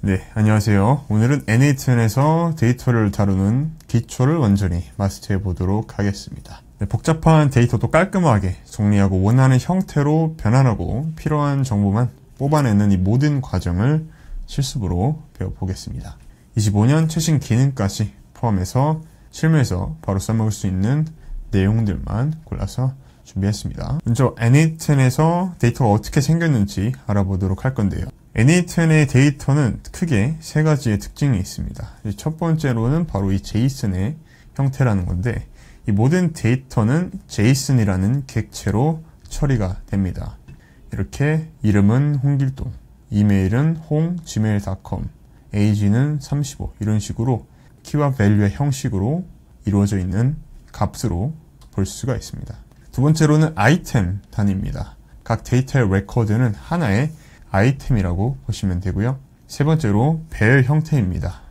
네, 안녕하세요. 오늘은 N8N에서 데이터를 다루는 기초를 완전히 마스터해 보도록 하겠습니다. 네, 복잡한 데이터도 깔끔하게 정리하고 원하는 형태로 변환하고 필요한 정보만 뽑아내는 이 모든 과정을 실습으로 배워보겠습니다. 25년 최신 기능까지 포함해서 실무에서 바로 써먹을 수 있는 내용들만 골라서 준비했습니다. 먼저 N8N에서 데이터가 어떻게 생겼는지 알아보도록 할 건데요. N8N의 데이터는 크게 세 가지의 특징이 있습니다. 첫 번째로는 바로 이 JSON의 형태라는 건데, 이 모든 데이터는 JSON이라는 객체로 처리가 됩니다. 이렇게 이름은 홍길동, 이메일은 gmail.com, age는 35 이런 식으로 키와 밸류의 형식으로 이루어져 있는 값으로 볼 수가 있습니다. 두 번째로는 아이템 단위입니다. 각 데이터의 레코드는 하나의 아이템이라고 보시면 되고요. 세 번째로 배열 형태입니다.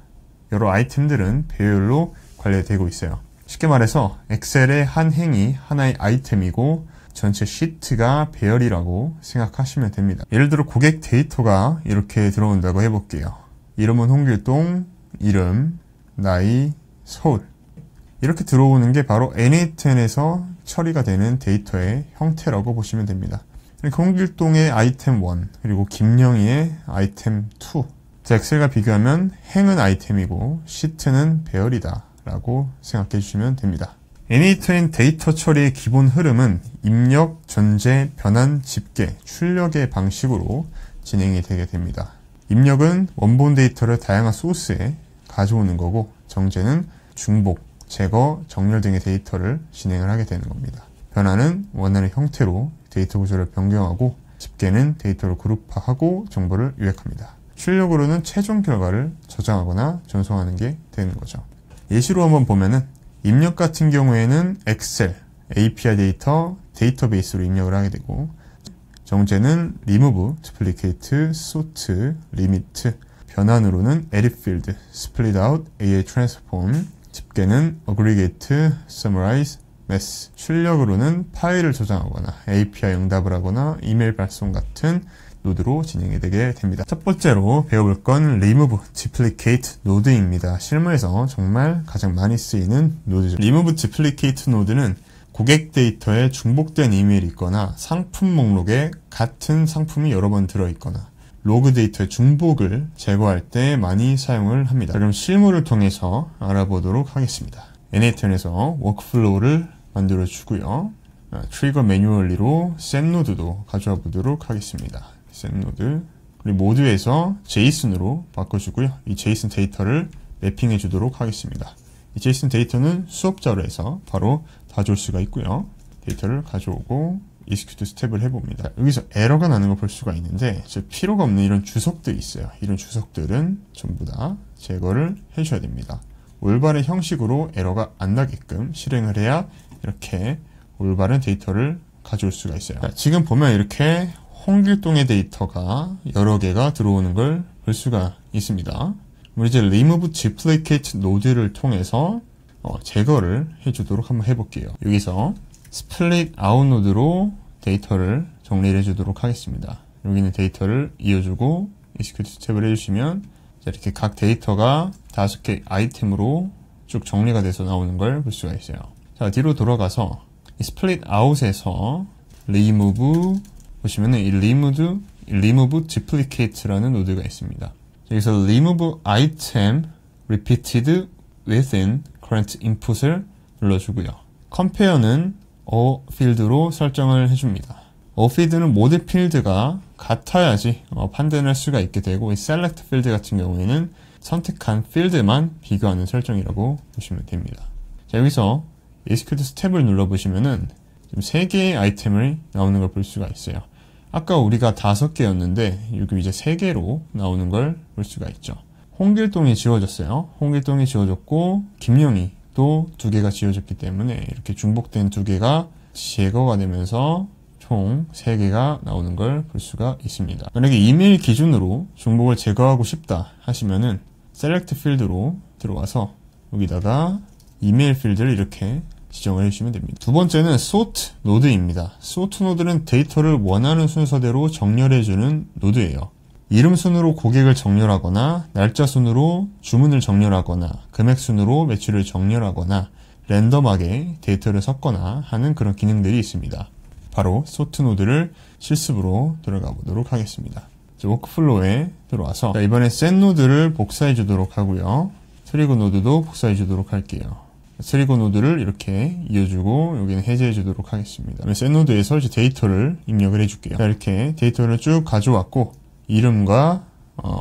여러 아이템들은 배열로 관리되고 있어요. 쉽게 말해서 엑셀의 한 행이 하나의 아이템이고 전체 시트가 배열이라고 생각하시면 됩니다. 예를 들어 고객 데이터가 이렇게 들어온다고 해볼게요. 이름은 홍길동, 이름, 나이, 서울. 이렇게 들어오는 게 바로 N8N에서 처리가 되는 데이터의 형태라고 보시면 됩니다. 홍길동의 아이템 1, 그리고 김영희의 아이템 2. 엑셀과 비교하면 행은 아이템이고 시트는 배열이다 라고 생각해 주시면 됩니다. N8N 데이터 처리의 기본 흐름은 입력, 전제, 변환, 집계, 출력의 방식으로 진행이 되게 됩니다. 입력은 원본 데이터를 다양한 소스에 가져오는 거고, 정제는 중복, 제거, 정렬 등의 데이터를 진행을 하게 되는 겁니다. 변환은 원하는 형태로 데이터 구조를 변경하고, 집계는 데이터를 그룹화하고 정보를 요약합니다. 출력으로는 최종 결과를 저장하거나 전송하는 게 되는 거죠. 예시로 한번 보면은 입력 같은 경우에는 엑셀, API 데이터, 데이터베이스로 입력을 하게 되고, 정제는 remove, duplicate, sort, limit, 변환으로는 edit field, split out, AI transform, 집계는 aggregate, summarize, mass, 출력으로는 파일을 저장하거나 API 응답을 하거나 이메일 발송 같은 노드로 진행이 되게 됩니다. 첫 번째로 배워볼 건 remove, duplicate 노드입니다. 실무에서 정말 가장 많이 쓰이는 노드죠. remove, duplicate 노드는 고객 데이터에 중복된 이메일이 있거나 상품 목록에 같은 상품이 여러 번 들어있거나 로그 데이터의 중복을 제거할 때 많이 사용을 합니다. 그럼 실무를 통해서 알아보도록 하겠습니다. N8N에서 워크플로우를 만들어 주고요. 트리거 매뉴얼리로 셋노드도 가져와 보도록 하겠습니다. 셋노드, 그리고 모드에서 JSON으로 바꿔주고요. 이 JSON 데이터를 맵핑해 주도록 하겠습니다. 이 JSON 데이터는 수업 자료에서 바로 가져올 수가 있고요. 데이터를 가져오고 execute 스텝을 해봅니다. 여기서 에러가 나는 걸 볼 수가 있는데, 필요가 없는 이런 주석들이 있어요. 이런 주석들은 전부 다 제거를 해줘야 됩니다. 올바른 형식으로 에러가 안 나게끔 실행을 해야 이렇게 올바른 데이터를 가져올 수가 있어요. 자, 지금 보면 이렇게 홍길동의 데이터가 여러 개가 들어오는 걸 볼 수가 있습니다. 우리 이제 remove duplicate 노드를 통해서 제거를 해주도록 한번 해볼게요. 여기서 split out 노드로 데이터를 정리를 해주도록 하겠습니다. 여기는 데이터를 이어주고 execute 스텝을 해주시면 이렇게 각 데이터가 5개 아이템으로 쭉 정리가 돼서 나오는 걸 볼 수가 있어요. 자, 뒤로 돌아가서 이 split out에서 remove 보시면은 이 remove duplicate라는 노드가 있습니다. 여기서 remove item repeated within current input을 눌러주고요. compare는 all field로 설정을 해줍니다. all field는 모든 필드가 같아야지 판단할 수가 있게 되고, 이 select field 같은 경우에는 선택한 필드만 비교하는 설정이라고 보시면 됩니다. 자, 여기서 execute 스텝을 눌러보시면은 지금 3개의 아이템을 나오는 걸 볼 수가 있어요. 아까 우리가 5개였는데 여기 이제 3개로 나오는 걸 볼 수가 있죠. 홍길동이 지워졌어요. 홍길동이 지워졌고 김영희도 2개가 지워졌기 때문에 이렇게 중복된 2개가 제거가 되면서 총 3개가 나오는 걸 볼 수가 있습니다. 만약에 이메일 기준으로 중복을 제거하고 싶다 하시면은 select 필드로 들어와서 여기다가 이메일 필드를 이렇게 지정을 해주시면 됩니다. 두 번째는 sort 노드입니다. sort 노드는 데이터를 원하는 순서대로 정렬해주는 노드예요. 이름 순으로 고객을 정렬하거나 날짜 순으로 주문을 정렬하거나 금액 순으로 매출을 정렬하거나 랜덤하게 데이터를 섞거나 하는 그런 기능들이 있습니다. 바로 소트 노드를 실습으로 들어가 보도록 하겠습니다. 워크플로우에 들어와서 이번에 셋 노드를 복사해 주도록 하고요. 트리거 노드도 복사해 주도록 할게요. 트리거 노드를 이렇게 이어주고 여기는 해제해 주도록 하겠습니다. 셋 노드에서 이제 데이터를 입력을 해줄게요. 이렇게 데이터를 쭉 가져왔고 이름과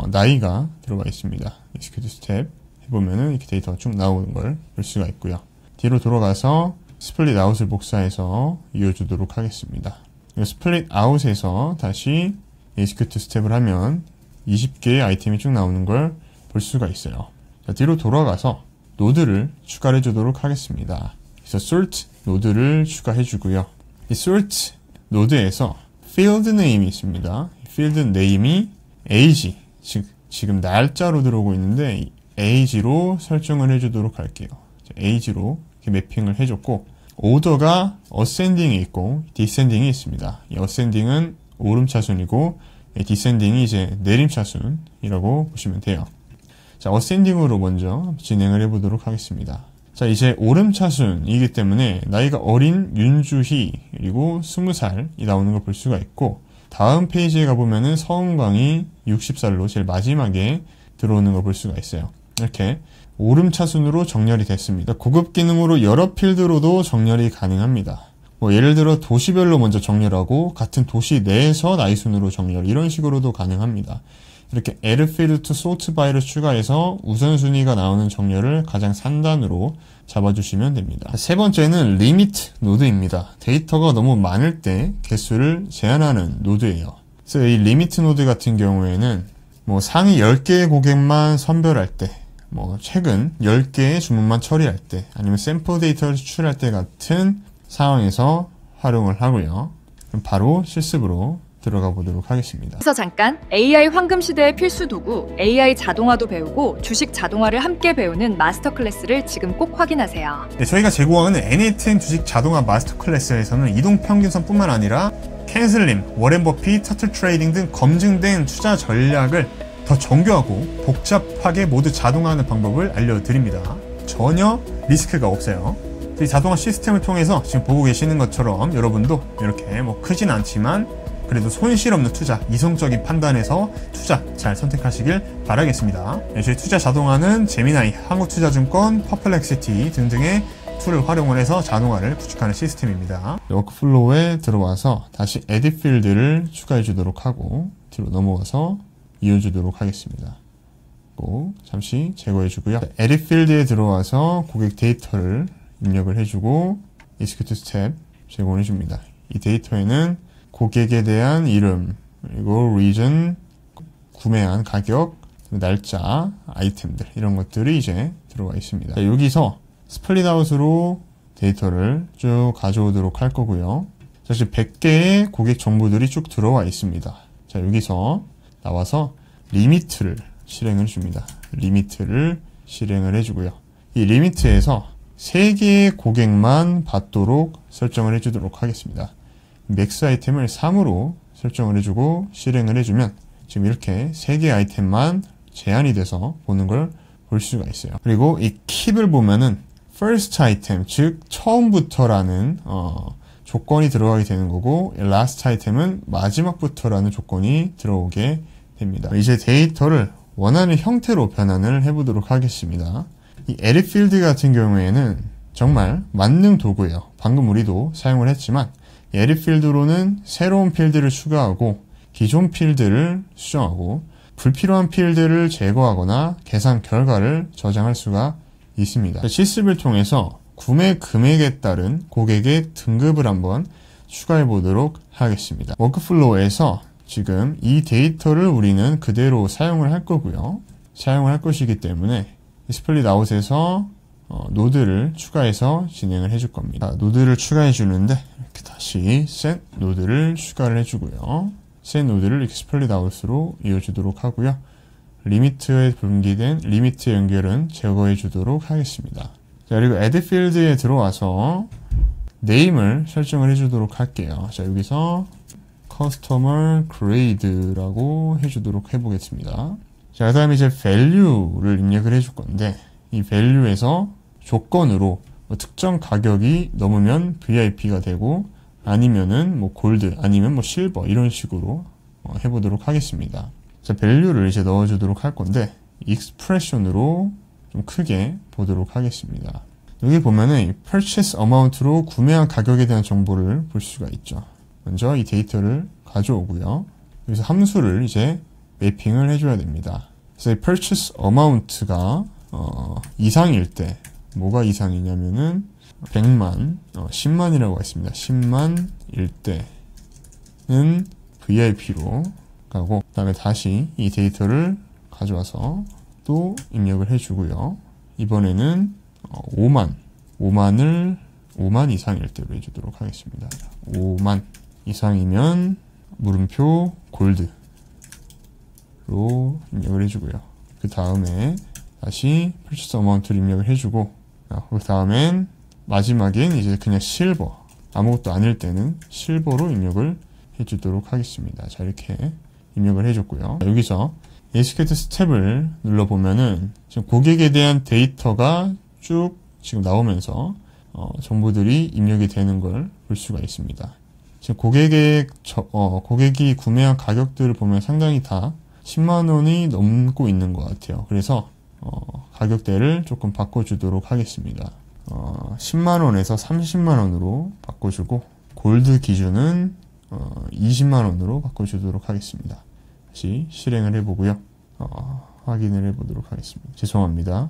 나이가 들어가 있습니다. execute 스텝 해보면은 이렇게 데이터가 쭉 나오는 걸 볼 수가 있고요. 뒤로 돌아가서 스플릿 아웃을 복사해서 이어주도록 하겠습니다. 스플릿 아웃에서 다시 execute 스텝을 하면 20개의 아이템이 쭉 나오는 걸 볼 수가 있어요. 자, 뒤로 돌아가서 노드를 추가해 주도록 하겠습니다. 그래서 sort 노드를 추가해 주고요. 이 sort 노드에서 field name이 있습니다. field name이 age, 즉 지금 날짜로 들어오고 있는데 age로 설정을 해 주도록 할게요. age로 이렇게 매핑을 해줬고 오더가 ascending이 있고 descending이 있습니다. 이 ascending은 오름차순이고 descending이 이제 내림차순이라고 보시면 돼요. 자, ascending으로 먼저 진행을 해보도록 하겠습니다. 자, 이제 오름차순이기 때문에 나이가 어린 윤주희 그리고 20살이 나오는 걸 볼 수가 있고 다음 페이지에 가보면은 서은광이 60살로 제일 마지막에 들어오는 걸 볼 수가 있어요. 이렇게 오름차순으로 정렬이 됐습니다. 고급 기능으로 여러 필드로도 정렬이 가능합니다. 예를 들어 도시별로 먼저 정렬하고 같은 도시 내에서 나이 순으로 정렬 이런 식으로도 가능합니다. 이렇게 add field to sort by를 추가해서 우선순위가 나오는 정렬을 가장 상단으로 잡아주시면 됩니다. 세 번째는 limit 노드입니다. 데이터가 너무 많을 때 개수를 제한하는 노드예요. 그래서 이 limit 노드 같은 경우에는 상위 10개의 고객만 선별할 때, 최근 10개의 주문만 처리할 때, 아니면 샘플 데이터를 추출할 때 같은 상황에서 활용을 하고요. 그럼 바로 실습으로 들어가 보도록 하겠습니다. 그래서 잠깐 AI 황금 시대의 필수 도구 AI 자동화도 배우고 주식 자동화를 함께 배우는 마스터 클래스를 지금 꼭 확인하세요. 네, 저희가 제공하는 NA10 주식 자동화 마스터 클래스에서는 이동 평균선뿐만 아니라 캔슬림, 워렌 버핏, 터틀 트레이딩 등 검증된 투자 전략을 더 정교하고 복잡하게 모두 자동화하는 방법을 알려드립니다. 전혀 리스크가 없어요. 이 자동화 시스템을 통해서 지금 보고 계시는 것처럼 여러분도 이렇게 크진 않지만 그래도 손실 없는 투자, 이성적인 판단에서 투자 잘 선택하시길 바라겠습니다. 저희 투자 자동화는 제미나이, 한국투자증권, 퍼플렉시티 등등의 툴을 활용을 해서 자동화를 구축하는 시스템입니다. 워크플로우에 들어와서 다시 에딧 필드를 추가해 주도록 하고 뒤로 넘어가서 이어주도록 하겠습니다. 꼭 잠시 제거해 주고요. 에딧 필드에 들어와서 고객 데이터를 입력을 해주고 execute 스텝 제공해 줍니다. 이 데이터에는 고객에 대한 이름, 그리고 region, 구매한 가격, 날짜, 아이템들 이런 것들이 이제 들어가 있습니다. 자, 여기서 스플릿 아웃으로 데이터를 쭉 가져오도록 할 거고요. 사실 100개의 고객 정보들이 쭉 들어와 있습니다. 자, 여기서 나와서 리미트를 실행을 줍니다. 리미트를 실행을 해주고요. 이 리미트에서 3개의 고객만 받도록 설정을 해주도록 하겠습니다. 맥스 아이템을 3으로 설정을 해주고 실행을 해주면 지금 이렇게 3개의 아이템만 제한이 돼서 보는 걸 볼 수가 있어요. 그리고 이 킵을 보면은 first item, 즉 처음부터라는 조건이 들어가게 되는 거고 last item은 마지막부터라는 조건이 들어오게 됩니다. 이제 데이터를 원하는 형태로 변환을 해보도록 하겠습니다. 이 edit field 같은 경우에는 정말 만능 도구예요. 방금 우리도 사용을 했지만 edit field로는 새로운 필드를 추가하고 기존 필드를 수정하고 불필요한 필드를 제거하거나 계산 결과를 저장할 수가 있습니다. 실습을 통해서 구매 금액에 따른 고객의 등급을 한번 추가해 보도록 하겠습니다. 워크플로우에서 지금 이 데이터를 우리는 그대로 사용을 할 거고요. 사용을 할 것이기 때문에 스플릿 아웃에서 노드를 추가해서 진행을 해줄 겁니다. 노드를 추가해 주는데 이렇게 다시 set 노드를 추가를 해주고요. set 노드를 이렇게 스플릿 아웃으로 이어주도록 하고요. 리미트에 분기된 리미트 연결은 제거해 주도록 하겠습니다. 자, 그리고 add field에 들어와서 name을 설정을 해주도록 할게요. 자, 여기서 customer grade라고 해주도록 해보겠습니다. 자, 그 다음에 이제 value를 입력을 해줄 건데, 이 value에서 조건으로 뭐 특정 가격이 넘으면 VIP가 되고, 아니면은 뭐 골드, 아니면 뭐 실버, 이런 식으로 해보도록 하겠습니다. 자, value를 이제 넣어주도록 할 건데, expression으로 좀 크게 보도록 하겠습니다. 여기 보면은 purchase amount로 구매한 가격에 대한 정보를 볼 수가 있죠. 먼저 이 데이터를 가져오고요. 여기서 함수를 이제 매핑을 해줘야 됩니다. 그래서 이 purchase amount가 이상일 때 뭐가 이상이냐면은 100만, 10만이라고 했습니다. 10만일 때는 VIP로 가고, 그 다음에 다시 이 데이터를 가져와서 또 입력을 해주고요. 이번에는 5만 이상일 때로 해주도록 하겠습니다. 5만 이상이면 물음표 골드로 입력을 해주고요. 그 다음에 다시 purchase amount를 입력을 해주고, 그 다음엔 마지막엔 이제 그냥 실버, 아무것도 아닐 때는 실버로 입력을 해주도록 하겠습니다. 자, 이렇게 입력을 해줬고요. 여기서 execute 스텝을 눌러보면은 지금 고객에 대한 데이터가 쭉 지금 나오면서 정보들이 입력이 되는 걸 볼 수가 있습니다. 지금 고객이 구매한 가격들을 보면 상당히 다 10만 원이 넘고 있는 것 같아요. 그래서 가격대를 조금 바꿔주도록 하겠습니다. 10만 원에서 30만 원으로 바꿔주고, 골드 기준은 20만 원으로 바꿔주도록 하겠습니다. 다시 실행을 해보고요. 확인을 해보도록 하겠습니다. 죄송합니다.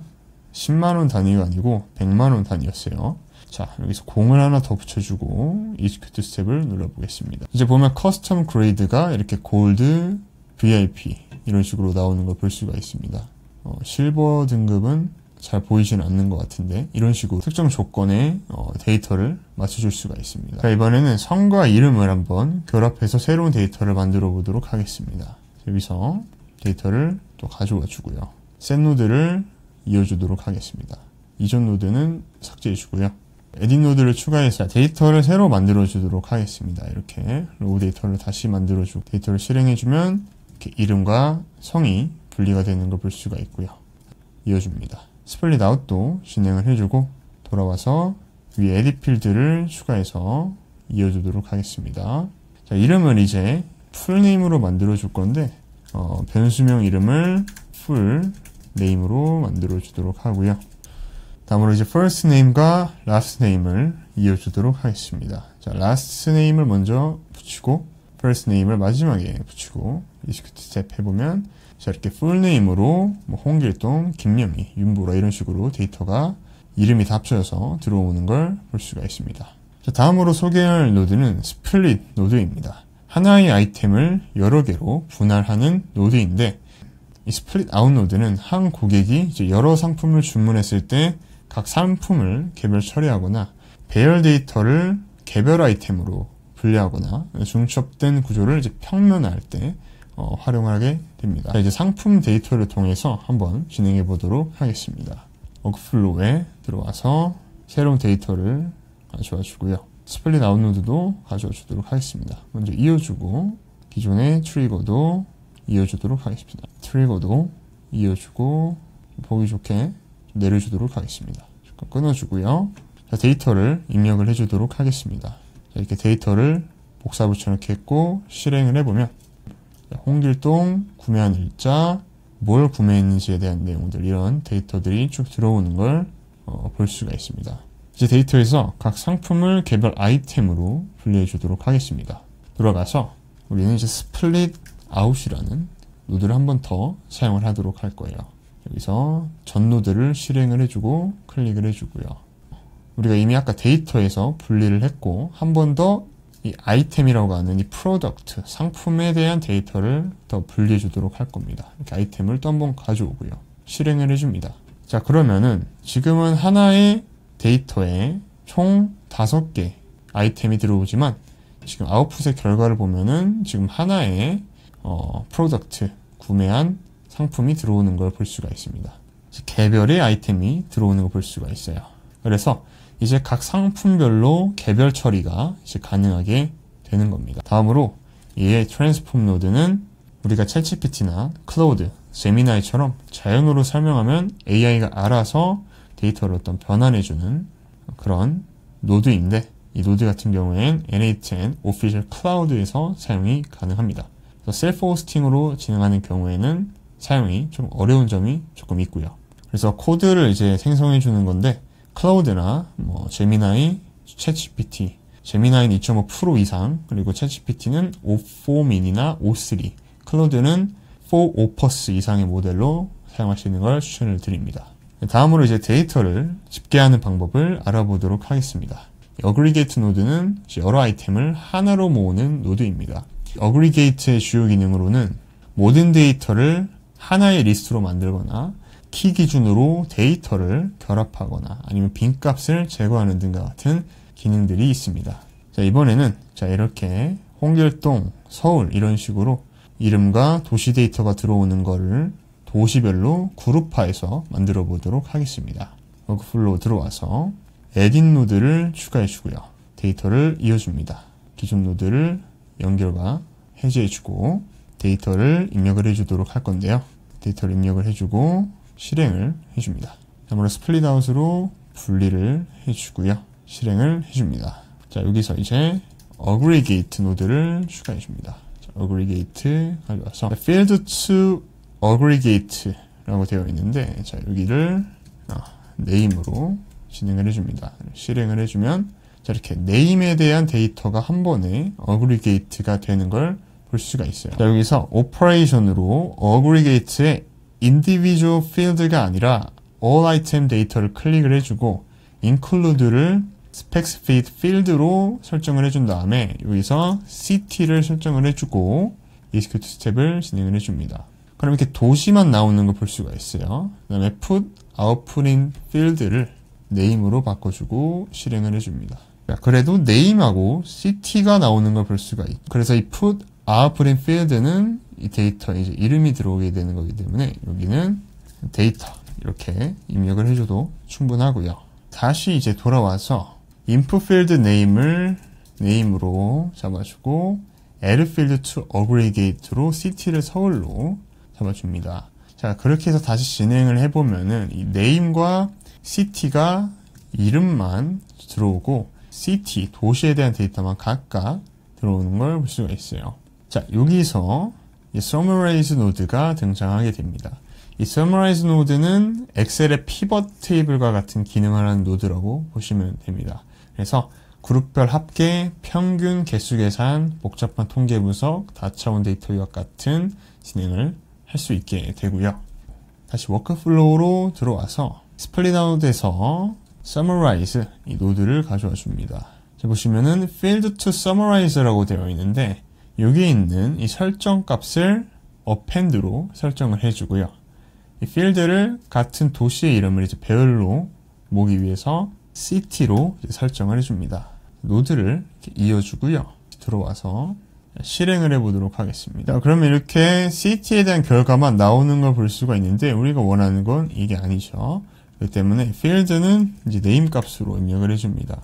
10만 원 단위가 아니고 100만 원 단위였어요. 자, 여기서 공을 하나 더 붙여주고 execute 스텝을 눌러보겠습니다. 이제 보면 custom grade가 이렇게 골드, VIP 이런 식으로 나오는 걸 볼 수가 있습니다. 실버 등급은 잘 보이지는 않는 것 같은데, 이런 식으로 특정 조건에 데이터를 맞춰줄 수가 있습니다. 자, 이번에는 성과 이름을 한번 결합해서 새로운 데이터를 만들어 보도록 하겠습니다. 여기서 데이터를 또 가져와 주고요. set 노드를 이어주도록 하겠습니다. 이전 노드는 삭제해 주고요. edit 노드를 추가해서 데이터를 새로 만들어 주도록 하겠습니다. 이렇게 로우 데이터를 다시 만들어 주고 데이터를 실행해 주면 이렇게 이름과 성이 분리가 되는 걸 볼 수가 있고요. 이어줍니다. split out도 진행을 해주고, 돌아와서 위에 edit 필드를 추가해서 이어주도록 하겠습니다. 자, 이름을 이제 풀네임으로 만들어 줄 건데, 변수명 이름을 full name으로 만들어 주도록 하고요. 다음으로 이제 first name과 last name을 이어주도록 하겠습니다. 자, last name을 먼저 붙이고, first name을 마지막에 붙이고, execute 스텝 해보면, 자, 이렇게 full name으로 뭐 홍길동, 김명희, 윤보라 이런 식으로 데이터가 이름이 다 합쳐져서 들어오는 걸 볼 수가 있습니다. 자, 다음으로 소개할 노드는 split 노드입니다. 하나의 아이템을 여러 개로 분할하는 노드인데, 이 split out 노드는 한 고객이 이제 여러 상품을 주문했을 때 각 상품을 개별 처리하거나 배열 데이터를 개별 아이템으로 분리하거나 중첩된 구조를 이제 평면화할 때 활용하게 됩니다. 자, 이제 상품 데이터를 통해서 한번 진행해 보도록 하겠습니다. 워크플로우에 들어와서 새로운 데이터를 가져와 주고요. 스플릿 아웃 노드도 가져와 주도록 하겠습니다. 먼저 이어주고, 기존의 트리거도 이어주도록 하겠습니다. 트리거도 이어주고, 보기 좋게 내려주도록 하겠습니다. 잠깐 끊어주고요. 자, 데이터를 입력을 해주도록 하겠습니다. 자, 이렇게 데이터를 복사 붙여넣기 했고, 실행을 해보면, 홍길동 구매한 일자, 뭘 구매했는지에 대한 내용들, 이런 데이터들이 쭉 들어오는 걸 볼 수가 있습니다. 이제 데이터에서 각 상품을 개별 아이템으로 분리해 주도록 하겠습니다. 들어가서 우리는 이제 split out이라는 노드를 한 번 더 사용을 하도록 할 거예요. 여기서 전 노드를 실행을 해주고 클릭을 해주고요. 우리가 이미 아까 데이터에서 분리를 했고, 한 번 더 이 아이템이라고 하는 이 프로덕트, 상품에 대한 데이터를 더 분리해 주도록 할 겁니다. 이렇게 아이템을 또 한번 가져오고요. 실행을 해줍니다. 자, 그러면은 지금은 하나의 데이터에 총 5개 아이템이 들어오지만, 지금 아웃풋의 결과를 보면은 지금 하나의 프로덕트, 구매한 상품이 들어오는 걸 볼 수가 있습니다. 개별의 아이템이 들어오는 걸 볼 수가 있어요. 그래서 이제 각 상품별로 개별 처리가 이제 가능하게 되는 겁니다. 다음으로 이에 트랜스폼 노드는 우리가 챗GPT나 클라우드, 제미나이처럼 자연어로 설명하면 AI가 알아서 데이터를 어떤 변환해주는 그런 노드인데, 이 노드 같은 경우엔 N8N 오피셜 클라우드에서 사용이 가능합니다. 셀프 호스팅으로 진행하는 경우에는 사용이 좀 어려운 점이 조금 있고요. 그래서 코드를 이제 생성해 주는 건데, 클라우드나 제미나이, 챗GPT, 제미나이는 2.5 프로 이상, 그리고 챗GPT는 5.4 미니나 5.3, 클라우드는 4 오퍼스 이상의 모델로 사용할 수 있는 걸 추천을 드립니다. 다음으로 이제 데이터를 집계하는 방법을 알아보도록 하겠습니다. 어그리게이트 노드는 여러 아이템을 하나로 모으는 노드입니다. 어그리게이트의 주요 기능으로는 모든 데이터를 하나의 리스트로 만들거나 키 기준으로 데이터를 결합하거나 아니면 빈값을 제거하는 등과 같은 기능들이 있습니다. 자, 이번에는 이렇게 홍길동, 서울 이런 식으로 이름과 도시 데이터가 들어오는 거를 도시별로 그룹화해서 만들어 보도록 하겠습니다. 워크플로우 들어와서 에딧 노드를 추가해 주고요. 데이터를 이어줍니다. 기존 노드를 연결과 해제해 주고 데이터를 입력을 해 주도록 할 건데요. 데이터를 입력을 해주고 실행을 해줍니다. 다음으로 스플릿 아웃으로 분리를 해주고요. 실행을 해줍니다. 자, 여기서 이제 어그리게이트 노드를 추가해 줍니다. 어그리게이트 가져와서 field to aggregate 라고 되어 있는데, 자, 여기를 네임으로 진행을 해줍니다. 실행을 해주면 자, 이렇게 네임에 대한 데이터가 한 번에 어그리게이트가 되는 걸 볼 수가 있어요. 자, 여기서 오퍼레이션으로 어그리게이트의 individual field가 아니라 all item 데이터를 클릭을 해주고 include를 specified field로 설정을 해준 다음에 여기서 city를 설정을 해주고 execute 스텝을 진행을 해줍니다. 그럼 이렇게 도시만 나오는 걸 볼 수가 있어요. 그 다음에 put output in field를 name으로 바꿔주고 실행을 해줍니다. 자, 그래도 name하고 city가 나오는 걸 볼 수가 있고, 그래서 이 put output in field는 이 데이터에 이제 이름이 들어오게 되는 거기 때문에 여기는 데이터 이렇게 입력을 해줘도 충분하고요. 다시 이제 돌아와서 input field name을 name으로 잡아주고 add field to aggregate로 city를 서울로 잡아줍니다. 자, 그렇게 해서 다시 진행을 해보면은 이 name과 city가 이름만 들어오고 city, 도시에 대한 데이터만 각각 들어오는 걸 볼 수가 있어요. 자, 여기서 이 summarize 노드가 등장하게 됩니다. 이 summarize 노드는 엑셀의 피벗 테이블과 같은 기능을 하는 노드라고 보시면 됩니다. 그래서 그룹별 합계, 평균, 개수 계산, 복잡한 통계 분석, 다차원 데이터 요약 같은 진행을 할 수 있게 되고요. 다시 워크플로우로 들어와서 스플릿 아웃에서 summarize 이 노드를 가져와 줍니다. 자, 보시면은 field to summarize라고 되어 있는데 여기에 있는 이 설정 값을 append로 설정을 해주고요. 이 필드를 같은 도시의 이름을 이제 배열로 모으기 위해서 city로 이제 설정을 해줍니다. 노드를 이렇게 이어주고요. 들어와서 실행을 해보도록 하겠습니다. 자, 그러면 이렇게 city에 대한 결과만 나오는 걸 볼 수가 있는데 우리가 원하는 건 이게 아니죠. 그렇기 때문에 field는 이제 name 값으로 입력을 해줍니다.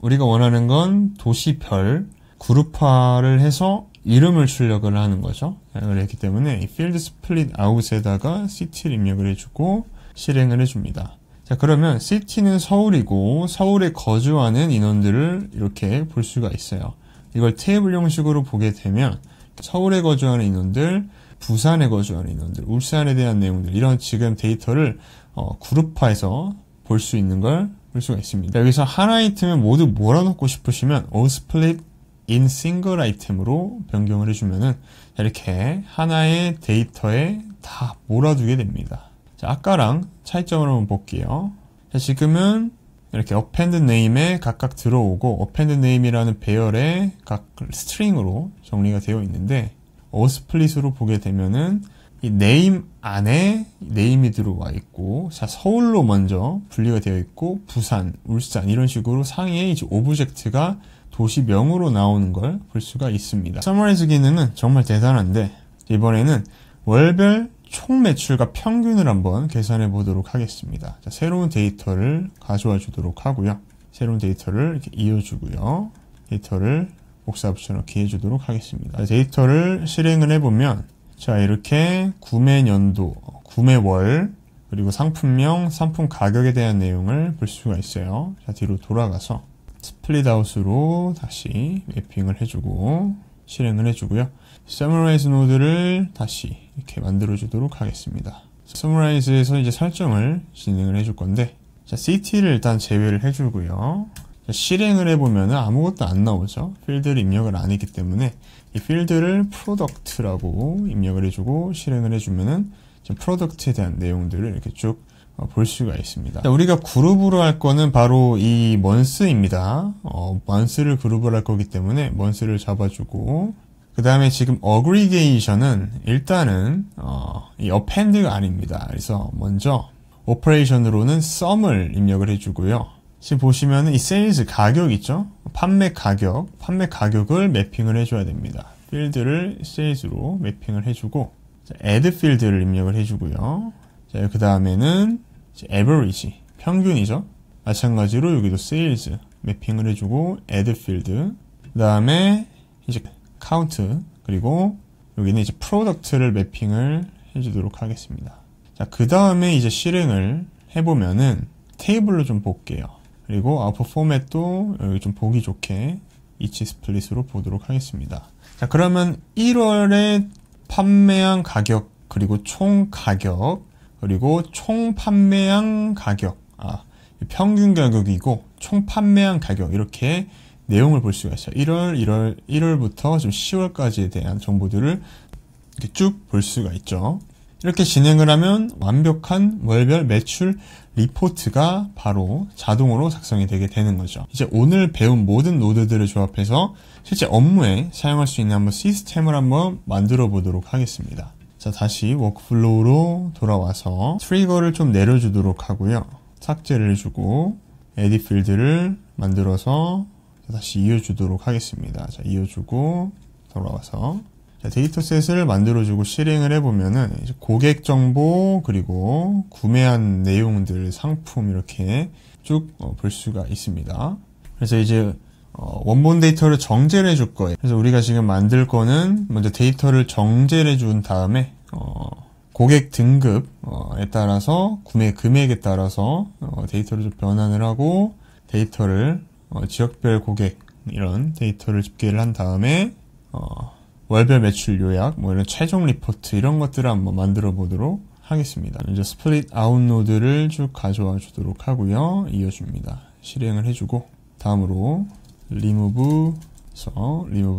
우리가 원하는 건 도시별 그룹화를 해서 이름을 출력을 하는 거죠. 그렇기 때문에 이 field split out에다가 city를 입력을 해주고 실행을 해줍니다. 자, 그러면 city는 서울이고 서울에 거주하는 인원들을 이렇게 볼 수가 있어요. 이걸 테이블 형식으로 보게 되면 서울에 거주하는 인원들, 부산에 거주하는 인원들, 울산에 대한 내용들 이런 지금 데이터를 그룹화해서 볼 수 있는 걸 볼 수가 있습니다. 자, 여기서 한 아이템을 모두 몰아넣고 싶으시면 all split in single 아이템으로 변경을 해주면은 이렇게 하나의 데이터에 다 몰아두게 됩니다. 자, 아까랑 차이점을 한번 볼게요. 자, 지금은 이렇게 append name에 각각 들어오고 append name이라는 배열에 각 스트링으로 정리가 되어 있는데 어스플릿으로 보게 되면은 이 name 안에 name이 들어와 있고, 자, 서울로 먼저 분리가 되어 있고 부산, 울산 이런 식으로 상위에 이제 오브젝트가 도시명으로 나오는 걸 볼 수가 있습니다. 서머라이즈 기능은 정말 대단한데 이번에는 월별 총 매출과 평균을 한번 계산해 보도록 하겠습니다. 자, 새로운 데이터를 가져와 주도록 하고요. 새로운 데이터를 이렇게 이어주고요. 데이터를 복사 붙여넣기 해주도록 하겠습니다. 데이터를 실행을 해보면 자 이렇게 구매 연도, 구매월, 그리고 상품명, 상품 가격에 대한 내용을 볼 수가 있어요. 자 뒤로 돌아가서 스플릿 아웃으로 다시 매핑을 해주고 실행을 해주고요. Summarize 노드를 다시 이렇게 만들어주도록 하겠습니다. Summarize에서 이제 설정을 진행을 해줄 건데 자 CT를 일단 제외를 해주고요. 자, 실행을 해보면 아무것도 안 나오죠. 필드를 입력을 안 했기 때문에 이 필드를 Product라고 입력을 해주고 실행을 해주면은 프로덕트에 대한 내용들을 이렇게 쭉 볼 수가 있습니다. 자, 우리가 그룹으로 할 거는 바로 이 month입니다. month를 그룹으로 할 거기 때문에 month를 잡아주고 그 다음에 지금 aggregation은 일단은 이 append가 아닙니다. 그래서 먼저 operation으로는 sum을 입력을 해주고요. 지금 보시면은 이 sales 가격 있죠? 판매 가격을 매핑을 해줘야 됩니다. 필드를 sales로 매핑을 해주고 add 필드를 입력을 해주고요. 자, 그 다음에는 average, 평균이죠. 마찬가지로 여기도 sales 매핑을 해주고 add 필드. 그 다음에 이제 count 그리고 여기는 이제 product를 매핑을 해주도록 하겠습니다. 자, 그 다음에 이제 실행을 해보면은 테이블로 좀 볼게요. 그리고 아웃풋 포맷도 여기 좀 보기 좋게 each split으로 보도록 하겠습니다. 자, 그러면 1월에 판매한 가격, 그리고 총 가격, 그리고 총 판매한 가격, 평균 가격이고 총 판매한 가격 이렇게 내용을 볼 수가 있어요. 1월부터 좀 10월까지에 대한 정보들을 이렇게 쭉 볼 수가 있죠. 이렇게 진행을 하면 완벽한 월별 매출 리포트가 바로 자동으로 작성이 되게 되는 거죠. 이제 오늘 배운 모든 노드들을 조합해서 실제 업무에 사용할 수 있는 한번 시스템을 한번 만들어 보도록 하겠습니다. 자, 다시 워크플로우로 돌아와서 트리거를 좀 내려주도록 하고요. 삭제를 해주고 에디 필드를 만들어서 다시 이어주도록 하겠습니다. 자, 이어주고 돌아와서 자, 데이터셋을 만들어주고 실행을 해보면은 이제 고객 정보 그리고 구매한 내용들, 상품 이렇게 쭉 볼 수가 있습니다. 그래서 이제 원본 데이터를 정제를 해줄 거예요. 그래서 우리가 지금 만들 거는 먼저 데이터를 정제를 해준 다음에 고객 등급에 따라서 구매 금액에 따라서 데이터를 좀 변환을 하고 데이터를 지역별 고객 이런 데이터를 집계를 한 다음에 월별 매출 요약, 뭐 이런 최종 리포트 이런 것들을 한번 만들어 보도록 하겠습니다. 이제 스플릿 아웃 노드를 쭉 가져와 주도록 하고요. 이어줍니다. 실행을 해주고 다음으로 remove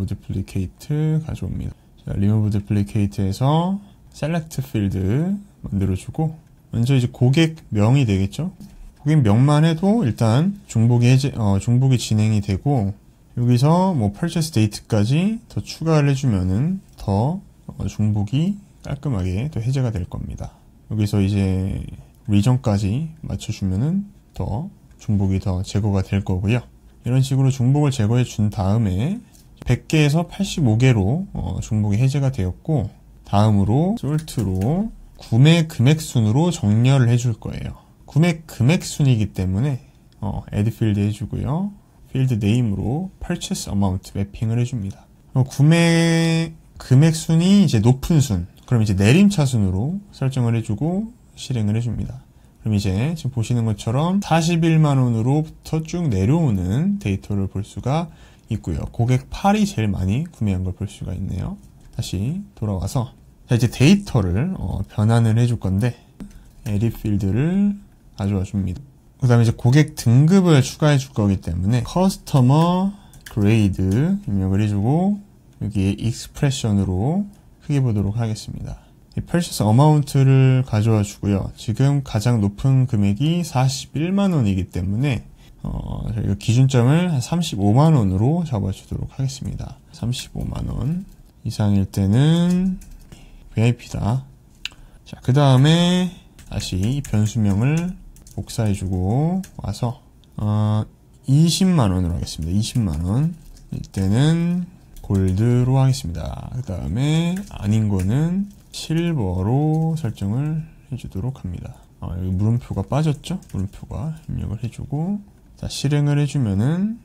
duplicate 가져옵니다. 자, remove duplicate에서 select field 만들어주고 먼저 이제 고객명이 되겠죠. 고객명만 해도 일단 중복이 진행이 되고 여기서 뭐 purchase date까지 더 추가를 해주면은 더 중복이 깔끔하게 또 해제가 될 겁니다. 여기서 이제 region까지 맞춰주면은 더 중복이 더 제거가 될 거고요. 이런 식으로 중복을 제거해 준 다음에 100개에서 85개로 중복이 해제가 되었고 다음으로 솔트로 구매 금액 순으로 정렬을 해줄 거예요. 구매 금액 순이기 때문에 add field 해주고요. 필드 네임으로 purchase amount 매핑을 해줍니다. 구매 금액 순이 이제 높은 순, 그럼 이제 내림차 순으로 설정을 해주고 실행을 해줍니다. 그럼 이제 지금 보시는 것처럼 41만 원으로부터 쭉 내려오는 데이터를 볼 수가 있고요. 고객 8이 제일 많이 구매한 걸 볼 수가 있네요. 다시 돌아와서 자, 이제 데이터를 변환을 해줄 건데 edit 필드를 가져와 줍니다. 그 다음에 이제 고객 등급을 추가해 줄 거기 때문에 커스터머 그레이드 입력을 해주고 여기에 익스프레션으로 크게 보도록 하겠습니다. 이 purchase amount를 가져와 주고요. 지금 가장 높은 금액이 41만 원이기 때문에 저희가 기준점을 한 35만 원으로 잡아주도록 하겠습니다. 35만 원 이상일 때는 VIP다. 자, 그 다음에 다시 이 변수명을 복사해주고 와서 20만 원으로 하겠습니다. 20만 원 이때는 골드로 하겠습니다. 그 다음에 아닌 거는 실버로 설정을 해주도록 합니다. 여기 물음표가 빠졌죠? 물음표가 입력을 해주고 자, 실행을 해주면은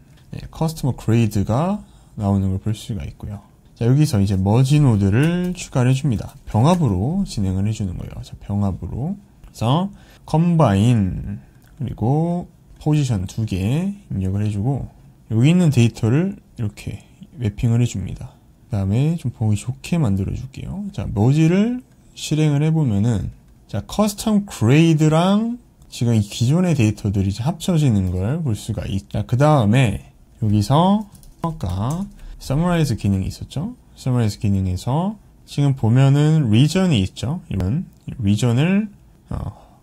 커스터머 그레이드가 나오는 걸 볼 수가 있고요. 자, 여기서 이제 머지 노드를 추가를 해줍니다. 병합으로 진행을 해주는 거예요. 자, 병합으로. 그래서 컴바인 그리고 포지션 2개 입력을 해주고 여기 있는 데이터를 이렇게 매핑을 해줍니다. 그 다음에 좀 보기 좋게 만들어 줄게요. 자, 머지를 실행을 해보면은 자, 커스텀 그레이드랑 지금 이 기존의 데이터들이 이제 합쳐지는 걸 볼 수가 있죠. 그 다음에 여기서 아까 Summarize 기능이 있었죠. Summarize 기능에서 지금 보면은 region이 있죠. 이런 region을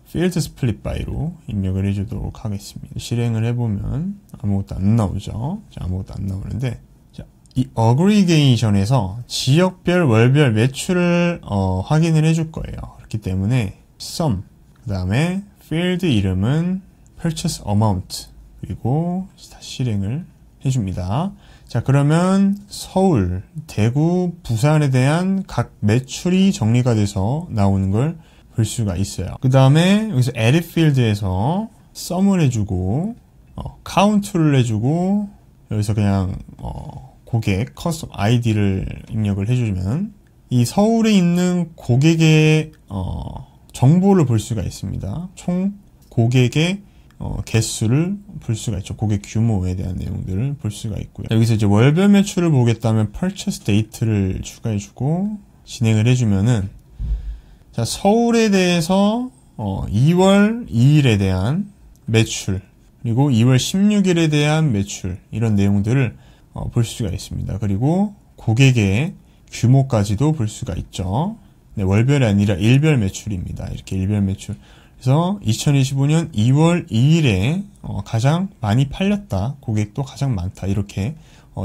Field Split By로 입력을 해주도록 하겠습니다. 실행을 해보면 아무것도 안 나오죠. 자, 아무것도 안 나오는데 자, 이 Aggregation에서 지역별, 월별 매출을 확인을 해줄 거예요. 그렇기 때문에 Sum, 그 다음에 Field 이름은 Purchase Amount 그리고 다시 실행을 해줍니다. 자, 그러면 서울, 대구, 부산에 대한 각 매출이 정리가 돼서 나오는 걸 볼 수가 있어요. 그 다음에 여기서 Edit Field에서 Sum을 해주고 Count를 해주고 여기서 그냥 고객 커스텀 아이디를 입력을 해주면 이 서울에 있는 고객의 정보를 볼 수가 있습니다. 총 고객의 개수를 볼 수가 있죠. 고객 규모에 대한 내용들을 볼 수가 있고요. 여기서 이제 월별 매출을 보겠다면 Purchase Date를 추가해주고 진행을 해주면은 자, 서울에 대해서 2월 2일에 대한 매출 그리고 2월 16일에 대한 매출 이런 내용들을 볼 수가 있습니다. 그리고 고객의 규모까지도 볼 수가 있죠. 네, 월별이 아니라 일별 매출입니다. 이렇게 일별 매출. 그래서 2025년 2월 2일에 가장 많이 팔렸다. 고객도 가장 많다. 이렇게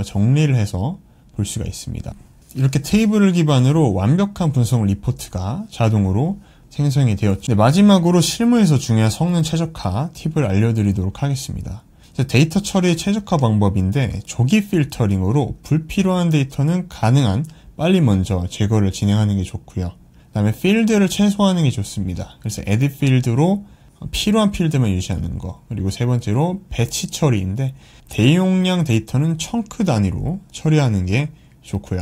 정리를 해서 볼 수가 있습니다. 이렇게 테이블을 기반으로 완벽한 분석 리포트가 자동으로 생성이 되었죠. 네, 마지막으로 실무에서 중요한 성능 최적화 팁을 알려드리도록 하겠습니다. 데이터 처리의 최적화 방법인데 조기 필터링으로 불필요한 데이터는 가능한 빨리 먼저 제거를 진행하는 게 좋고요. 그 다음에 필드를 최소화하는 게 좋습니다. 그래서 edit 필드로 필요한 필드만 유지하는 거. 그리고 세 번째로 배치 처리인데 대용량 데이터는 청크 단위로 처리하는 게 좋고요.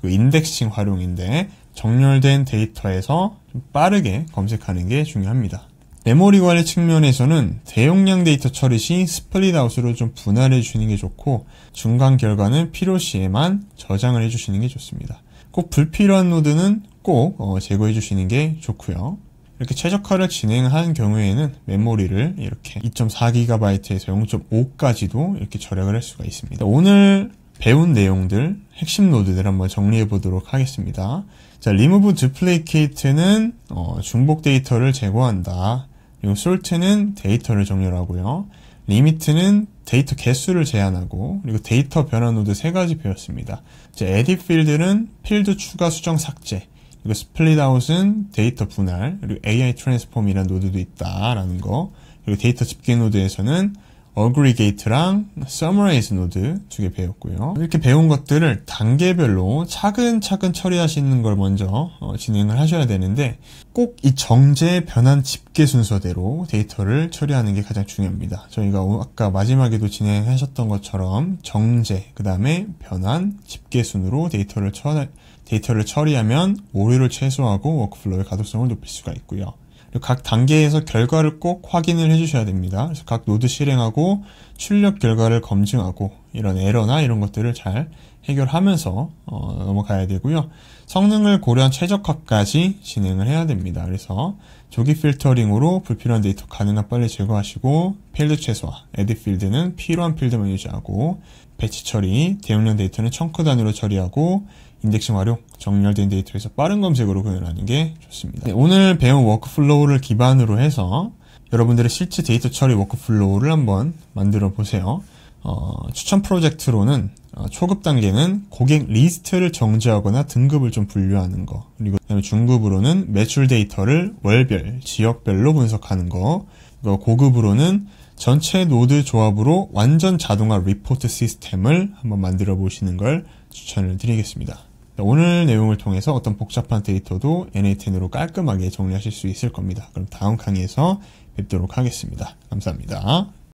그리고 인덱싱 활용인데 정렬된 데이터에서 좀 빠르게 검색하는 게 중요합니다. 메모리 관리 측면에서는 대용량 데이터 처리 시 스플릿 아웃으로 좀 분할해 주시는 게 좋고 중간 결과는 필요시에만 저장을 해 주시는 게 좋습니다. 꼭 불필요한 노드는 꼭 제거해 주시는 게 좋고요. 이렇게 최적화를 진행한 경우에는 메모리를 이렇게 2.4GB에서 0.5까지도 이렇게 절약을 할 수가 있습니다. 오늘 배운 내용들, 핵심 노드들 한번 정리해 보도록 하겠습니다. 자, remove duplicate는 중복 데이터를 제거한다. 그리고 sort는 데이터를 정렬하고요. limit는 데이터 개수를 제한하고, 그리고 데이터 변화 노드 세 가지 배웠습니다. 자, edit field는 필드 추가, 수정, 삭제. 그리고 split out은 데이터 분할, 그리고 AI transform이라는 노드도 있다라는 거. 그리고 데이터 집계 노드에서는 aggregate랑 summarize 노드 두 개 배웠고요. 이렇게 배운 것들을 단계별로 차근차근 처리하시는 걸 먼저 진행을 하셔야 되는데 꼭 이 정제, 변환, 집계 순서대로 데이터를 처리하는 게 가장 중요합니다. 저희가 아까 마지막에도 진행하셨던 것처럼 정제, 그 다음에 변환, 집계 순으로 데이터를 처리하면 오류를 최소화하고 워크플로우의 가독성을 높일 수가 있고요. 각 단계에서 결과를 꼭 확인을 해주셔야 됩니다. 그래서 각 노드 실행하고 출력 결과를 검증하고 이런 에러나 이런 것들을 잘 해결하면서 넘어가야 되고요. 성능을 고려한 최적화까지 진행을 해야 됩니다. 그래서 조기 필터링으로 불필요한 데이터 가능한 빨리 제거하시고 필드 최소화, 에딧 필드는 필요한 필드만 유지하고 배치 처리, 대용량 데이터는 청크 단위로 처리하고 인덱싱 활용, 정렬된 데이터에서 빠른 검색으로 구현하는 게 좋습니다. 네, 오늘 배운 워크플로우를 기반으로 해서 여러분들의 실제 데이터 처리 워크플로우를 한번 만들어 보세요. 추천 프로젝트로는 초급 단계는 고객 리스트를 정지하거나 등급을 좀 분류하는 거, 그리고 그다음에 중급으로는 매출 데이터를 월별, 지역별로 분석하는 거, 그리고 고급으로는 전체 노드 조합으로 완전 자동화 리포트 시스템을 한번 만들어 보시는 걸 추천을 드리겠습니다. 오늘 내용을 통해서 어떤 복잡한 데이터도 n8n으로 깔끔하게 정리하실 수 있을 겁니다. 그럼 다음 강의에서 뵙도록 하겠습니다. 감사합니다.